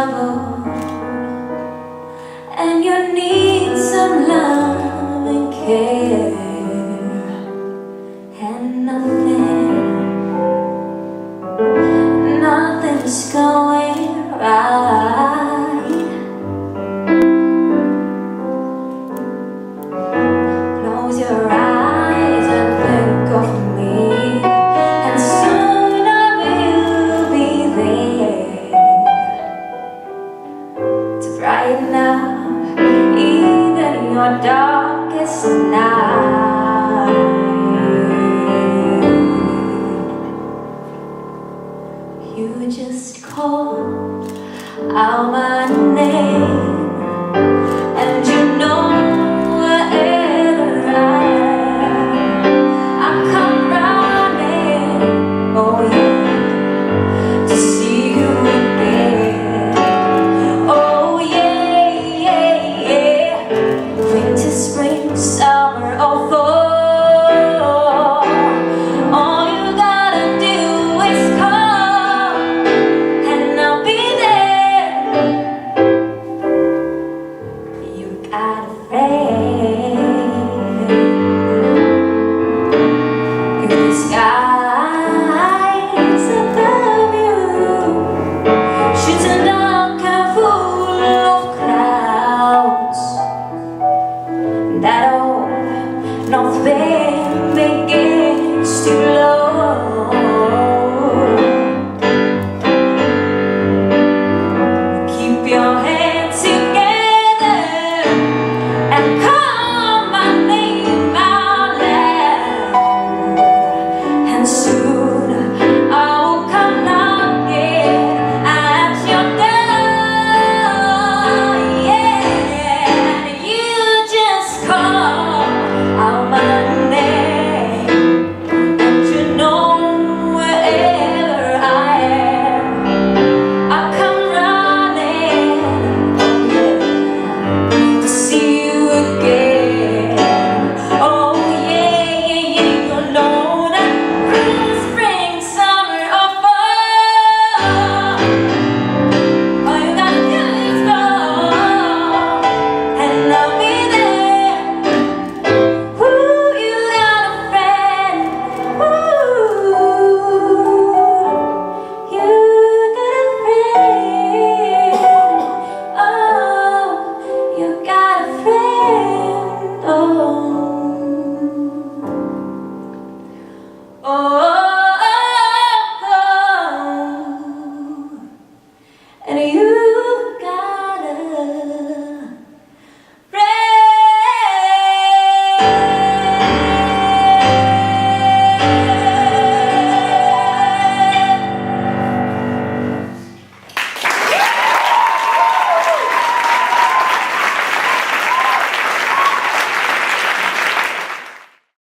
trouble and you need some love and care, and nothing's going right. Close your eyes and think of me, and soon I will be there to brighten up even your darkest night. You just call out my name, and you know wherever I am, I come running, oh yeah, to see you again. Oh yeah, yeah, yeah. Winter, spring, summer, or fall, all you gotta do is call, and I'll be there. You got a friend. If the skies above you shoots a dark and full of clouds, that old north wind begins to blow, keep your hands together and call my name out loud, and soon I will come knocking at your door. Yeah, you just call out my name, and you know wherever I am, I come running, oh yeah, to see you again. Oh yeah, yeah, yeah, you know that spring, summer, or fall, all you gotta do is call, and I'll be there. Ooh, you got a friend. Ooh, you got a friend. Oh, you got a friend. Oh, oh, and you